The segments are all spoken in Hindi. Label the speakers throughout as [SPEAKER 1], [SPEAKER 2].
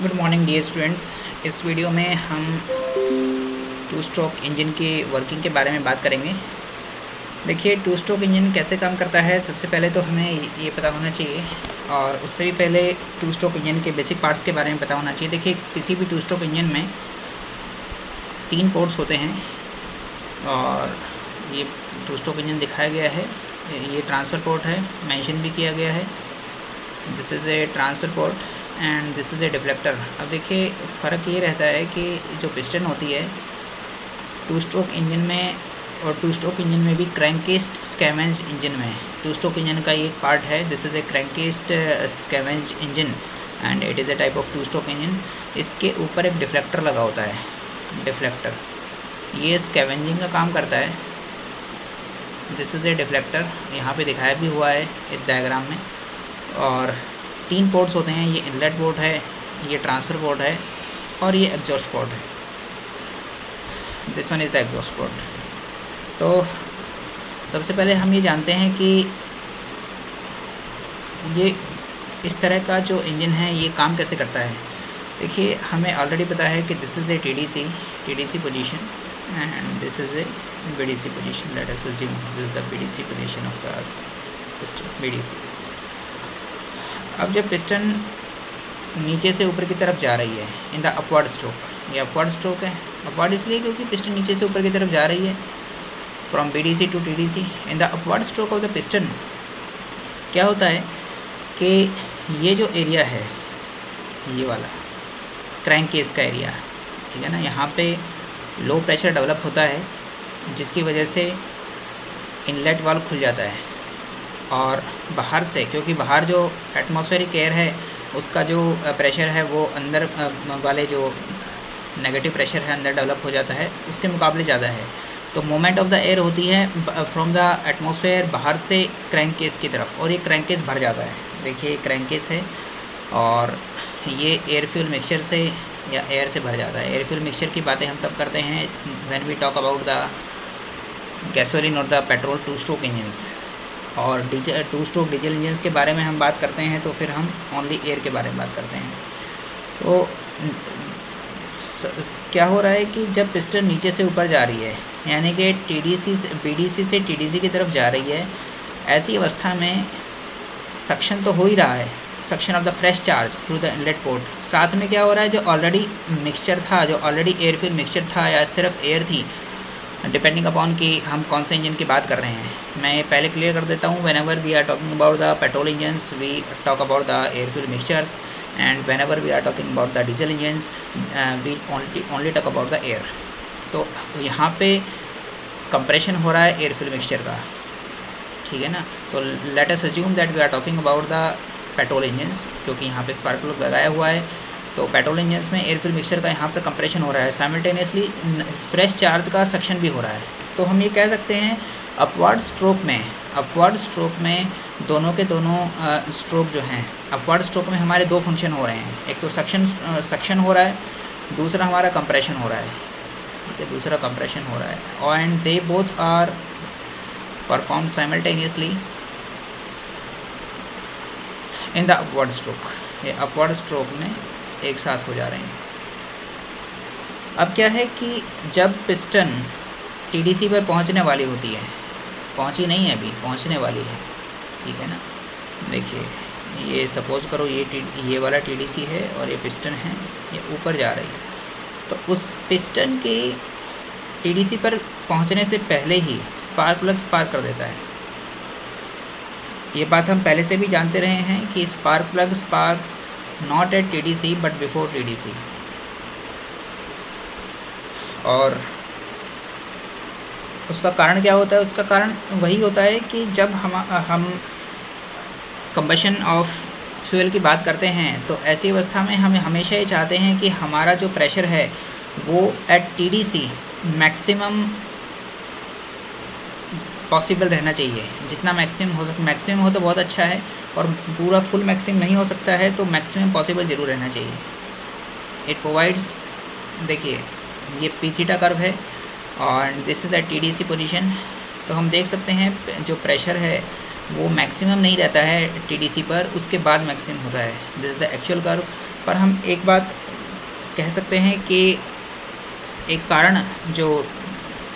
[SPEAKER 1] Good morning dear students. इस वीडियो में हम टू स्ट्रोक इंजन की वर्किंग के बारे में बात करेंगे। देखिए, टू स्ट्रोक इंजन कैसे काम करता है, सबसे पहले तो हमें ये पता होना चाहिए, और उससे भी पहले टू स्ट्रोक इंजन के बेसिक पार्ट्स के बारे में पता होना चाहिए। देखिए, किसी भी टू स्ट्रोक इंजन में 3 पोर्ट्स होते हैं, और ये टू स्ट्रोक इंजन दिखाया गया है। ये ट्रांसफ़र पोर्ट है, मेंशन भी किया गया है। This is A transfer port and this is A deflector. अब देखिए, फ़र्क ये रहता है कि जो पिस्टन होती है टू स्ट्रोक इंजन में और टू स्ट्रोक इंजन में भी क्रैंकेस्ट स्कैवेंज्ड इंजन में, टू स्ट्रोक इंजन का ये पार्ट है। This is a crankcase scavenged engine and it is a type of two stroke engine. इसके ऊपर एक डिफ्लेक्टर लगा होता है। डिफ्लेक्टर ये स्कैवेंजिंग का काम करता है। दिस इज़ ए डिफ्लेक्टर, यहाँ पे दिखाया भी हुआ है इस डायग्राम में। और 3 पोर्ट्स होते हैं, ये इनलेट पोर्ट है, ये ट्रांसफ़र पोर्ट है, और ये एग्जॉस्ट पोर्ट है। This one is the exhaust port. तो सबसे पहले हम ये जानते हैं कि ये इस तरह का जो इंजन है ये काम कैसे करता है। देखिए, हमें ऑलरेडी पता है कि this is A TDC position and this is A BDC position. Late us assume this is the BDC position of the piston, BDC। अब जब पिस्टन नीचे से ऊपर की तरफ जा रही है इन द अपवर्ड स्ट्रोक, ये अपवर्ड स्ट्रोक है। अपवर्ड इसलिए क्योंकि पिस्टन नीचे से ऊपर की तरफ जा रही है from BDC to TDC। In the upward stroke of the piston क्या होता है कि ये जो एरिया है, ये वाला क्रैंक केस का एरिया, ठीक है ना, यहाँ पे लो प्रेशर डेवलप होता है, जिसकी वजह से इनलेट वाल्व खुल जाता है। और बाहर से, क्योंकि बाहर जो एटमॉस्फेरिक एयर है उसका जो प्रेशर है वो अंदर वाले जो नेगेटिव प्रेशर है अंदर डेवलप हो जाता है, उसके मुकाबले ज़्यादा है। तो मूवमेंट ऑफ द एयर होती है फ्रॉम द एटमॉस्फेयर बाहर से क्रैंक केस की तरफ, और ये क्रैंक केस भर जाता है। देखिए, क्रैंक केस है और ये एयर फ्यूल मिक्सचर से या एयर से भर जाता है। एयर फ्यूल मिक्सचर की बातें हम तब करते हैं when we talk about the gasoline और the petrol two stroke engines. और टू स्ट्रोक डीजल इंजन्स के बारे में हम बात करते हैं तो फिर हम ओनली एयर के बारे में बात करते हैं। तो क्या हो रहा है कि जब पिस्टन नीचे से ऊपर जा रही है, यानी कि BDC से TDC की तरफ जा रही है, ऐसी अवस्था में सक्शन तो हो ही रहा है, suction of the fresh charge through the inlet port. साथ में क्या हो रहा है, जो ऑलरेडी मिक्सचर था, जो ऑलरेडी एयर फ्यूल मिक्सचर था या सिर्फ एयर थी, डिपेंडिंग अपॉन कि हम कौन से इंजन की बात कर रहे हैं। मैं पहले क्लियर कर देता हूँ, whenever we are talking about the petrol engines we talk about the air fuel mixtures, and whenever we are talking about the diesel engines we only talk about the air. तो यहाँ पे कंप्रेशन हो रहा है एयर फ्यूल मिक्सचर का, ठीक है ना। तो let us assume that we are talking about the petrol engines, क्योंकि यहाँ पे स्पार्क प्लग लगाया हुआ है। तो पेट्रोल इंजन्स में एयर फ्यूल मिक्सचर का यहाँ पर कंप्रेशन हो रहा है, साइमल्टेनियसली फ्रेश चार्ज का सक्शन भी हो रहा है। तो हम ये कह सकते हैं अपवर्ड स्ट्रोक में दोनों के दोनों स्ट्रोक जो हैं, अपवर्ड स्ट्रोक में हमारे 2 फंक्शन हो रहे हैं। एक तो सक्शन हो रहा है, दूसरा हमारा कंप्रेशन हो रहा है, ठीक है, दूसरा कंप्रेशन हो रहा है। And they both are perform simultaneously in the upward stroke. ये अपवर्ड स्ट्रोक में एक साथ हो जा रहे हैं। अब क्या है कि जब पिस्टन TDC पर पहुंचने वाली होती है, पहुंची नहीं है अभी, पहुंचने वाली है, ठीक है ना। देखिए, ये सपोज करो ये वाला TDC है और ये पिस्टन है, ये ऊपर जा रही है। तो उस पिस्टन के TDC पर पहुंचने से पहले ही स्पार्क प्लग स्पार्क कर देता है। ये बात हम पहले से भी जानते रहे हैं कि spark plug sparks not at TDC but before TDC। और उसका कारण क्या होता है, उसका कारण वही होता है कि जब हम कंबशन ऑफ फ्यूल की बात करते हैं तो ऐसी अवस्था में हम हमेशा ये चाहते हैं कि हमारा जो प्रेशर है वो एट TDC मैक्सिमम पॉसिबल रहना चाहिए। जितना मैक्सिमम हो तो बहुत अच्छा है, और पूरा फुल मैक्सिमम नहीं हो सकता है तो मैक्सिमम पॉसिबल ज़रूर रहना चाहिए। इट प्रोवाइड्स, देखिए ये P-थीटा कर्व है और this is the TDC position. तो हम देख सकते हैं जो प्रेशर है वो मैक्सिमम नहीं रहता है TDC पर, उसके बाद मैक्सिमम होता है। This is the actual curve पर हम एक बात कह सकते हैं कि एक कारण जो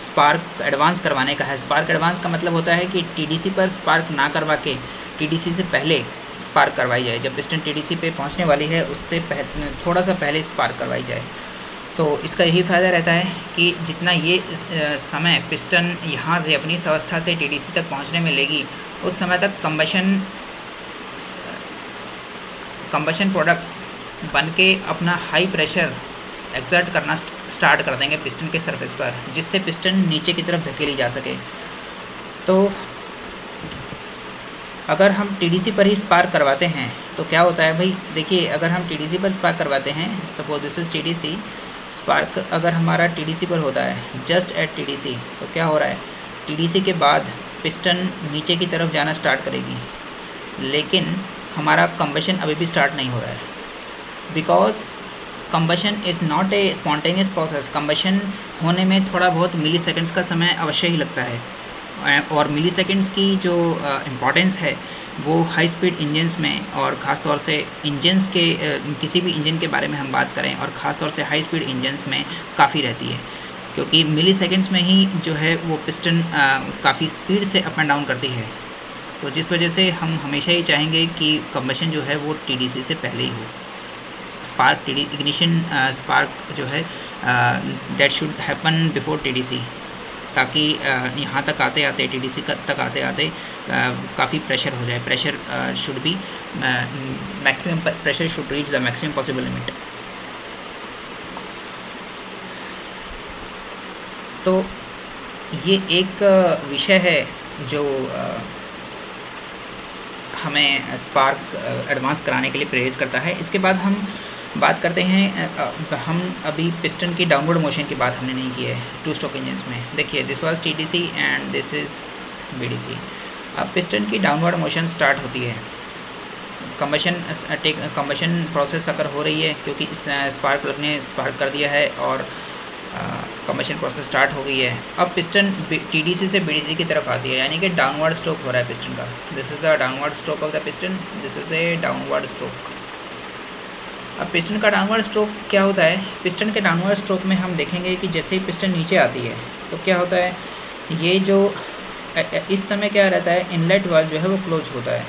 [SPEAKER 1] स्पार्क एडवांस करवाने का है, स्पार्क एडवांस का मतलब होता है कि टीडीसी पर स्पार्क ना करवा के टीडीसी से पहले स्पार्क करवाई जाए। जब पिस्टन टीडीसी पे पहुंचने वाली है उससे थोड़ा सा पहले स्पार्क करवाई जाए। तो इसका यही फ़ायदा रहता है कि जितना ये समय पिस्टन यहाँ से अपनी इस अवस्था से टीडीसी तक पहुँचने में लेगी, उस समय तक कंबशन प्रोडक्ट्स बन के अपना हाई प्रेशर एक्सर्ट करना स्टार्ट कर देंगे पिस्टन के सरफेस पर, जिससे पिस्टन नीचे की तरफ धकेली जा सके। तो अगर हम टीडीसी पर ही स्पार्क करवाते हैं तो क्या होता है भाई, देखिए अगर हम टीडीसी पर स्पार्क करवाते हैं, suppose this is TDC, spark अगर हमारा टीडीसी पर होता है जस्ट एट टीडीसी, तो क्या हो रहा है, टीडीसी के बाद पिस्टन नीचे की तरफ जाना स्टार्ट करेगी, लेकिन हमारा कंबशन अभी भी स्टार्ट नहीं हो रहा है, because combustion is not a spontaneous process. Combustion होने में थोड़ा बहुत मिली सेकेंड्स का समय अवश्य ही लगता है, और मिली सेकेंड्स की जो इम्पॉर्टेंस है वो हाई स्पीड इंजन्स में, और ख़ास तौर से इंजन्स के किसी भी इंजन के बारे में हम बात करें और ख़ास तौर से हाई स्पीड इंजन्स में काफ़ी रहती है, क्योंकि मिली सेकेंड्स में ही जो है वो पिस्टन काफ़ी स्पीड से अप एंड डाउन करती है। तो जिस वजह से हम हमेशा ही चाहेंगे कि कंबशन जो है वो टीडीसी से पहले ही हो। स्पार्क इग्निशन स्पार्क जो है that should happen before TDC, ताकि यहाँ तक आते आते टीडीसी तक आते आते काफ़ी प्रेशर हो जाए। Pressure should be maximum, pressure should reach the maximum possible limit. तो ये एक विषय है जो हमें स्पार्क एडवांस कराने के लिए प्रेरित करता है। इसके बाद हम बात करते हैं, हम अभी पिस्टन की डाउनवर्ड मोशन की बात हमने नहीं की है टू स्ट्रोक इंजन्स में। देखिए this was TDC and this is BDC. अब पिस्टन की डाउनवर्ड मोशन स्टार्ट होती है, कंबशन प्रोसेस अगर हो रही है, क्योंकि स्पार्क प्लग ने स्पार्क कर दिया है और कंबशन प्रोसेस स्टार्ट हो गई है। अब पिस्टन टीडीसी से बीडीसी की तरफ आती है, यानी कि डाउनवर्ड स्ट्रोक हो रहा है पिस्टन का। This is the downward stroke of the piston, this is A downward stroke. अब पिस्टन का डाउनवर्ड स्ट्रोक क्या होता है, पिस्टन के डाउनवर्ड स्ट्रोक में हम देखेंगे कि जैसे ही पिस्टन नीचे आती है तो क्या होता है, ये जो इस समय क्या रहता है, इनलेट वाल्व जो है वो क्लोज होता है।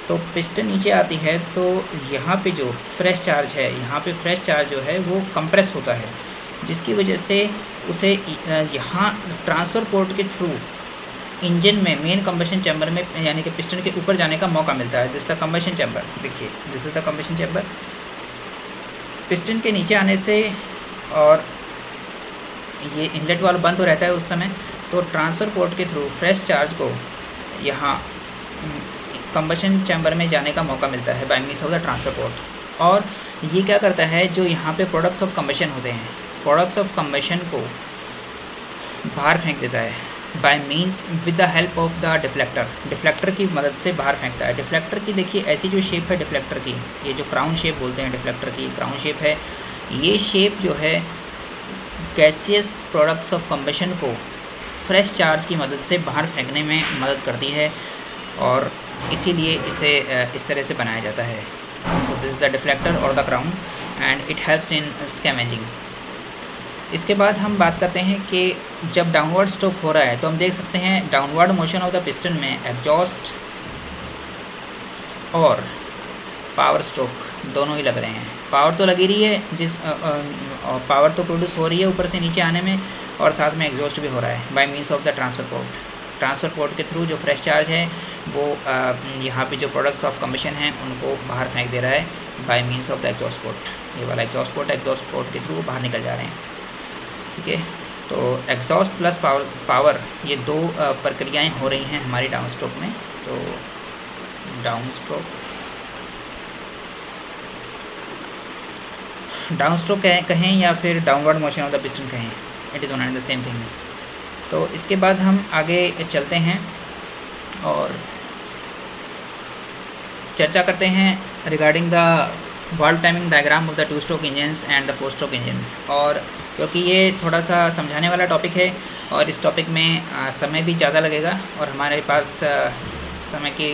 [SPEAKER 1] तो पिस्टन नीचे आती है तो यहाँ पे जो फ्रेश चार्ज है, यहाँ पे फ्रेश चार्ज जो है वो कंप्रेस होता है, जिसकी वजह से उसे यहाँ ट्रांसफ़र पोर्ट के थ्रू इंजन में मेन कंबशन चैम्बर में, यानी कि पिस्टन के ऊपर जाने का मौका मिलता है। This is the combustion chamber, देखिए this is the combustion chamber. Piston के नीचे आने से और ये इनलेट वाल्व बंद हो रहता है उस समय, तो ट्रांसफ़र पोर्ट के थ्रू फ्रेश चार्ज को यहाँ कंबशन चैम्बर में जाने का मौका मिलता है bye means of the transfer port. और ये क्या करता है, जो यहाँ पे प्रोडक्ट्स ऑफ कंबशन होते हैं, प्रोडक्ट्स ऑफ कंबशन को बाहर फेंक देता है bye means with the help of the deflector की मदद से बाहर फेंकता है। डिफ्लेक्टर की देखिए ऐसी जो शेप है डिफ्लेक्टर की, ये जो क्राउन शेप बोलते हैं डिफ्लेक्टर की क्राउन शेप है, ये शेप जो है गैसियस प्रोडक्ट्स ऑफ कंबशन को फ्रेश चार्ज की मदद से बाहर फेंकने में मदद करती है, और इसीलिए इसे इस तरह से बनाया जाता है। So this is the deflector और the crown and it helps in scavenging. इसके बाद हम बात करते हैं कि जब डाउनवर्ड स्ट्रोक हो रहा है तो हम देख सकते हैं downward motion of the piston में एग्जॉस्ट और पावर स्ट्रोक दोनों ही लग रहे हैं। पावर तो लगी रही है, पावर तो प्रोड्यूस हो रही है ऊपर से नीचे आने में, और साथ में एग्जॉस्ट भी हो रहा है bye means of the transfer port. Transfer port के थ्रू जो फ्रेश चार्ज है वो यहाँ पे जो प्रोडक्ट्स ऑफ कंबशन हैं उनको बाहर फेंक दे रहा है bye means of the exhaust port. ये वाला एग्जॉस्ट पोर्ट के थ्रू बाहर निकल जा रहे हैं, ठीक है। तो एग्जॉस्ट प्लस पावर ये दो प्रक्रियाएं हो रही हैं हमारी डाउन स्ट्रोक में। तो डाउन स्ट्रोक कहें या फिर downward motion of the piston कहें, it is one and the same thing. तो इसके बाद हम आगे चलते हैं और चर्चा करते हैं regarding the valve timing diagram of the two stroke engines and the four stroke engine. और क्योंकि ये थोड़ा सा समझाने वाला टॉपिक है और इस टॉपिक में समय भी ज़्यादा लगेगा, और हमारे पास समय की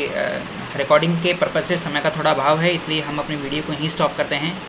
[SPEAKER 1] रिकॉर्डिंग के पर्पज़ से समय का थोड़ा अभाव है, इसलिए हम अपनी वीडियो को यहीं स्टॉप करते हैं।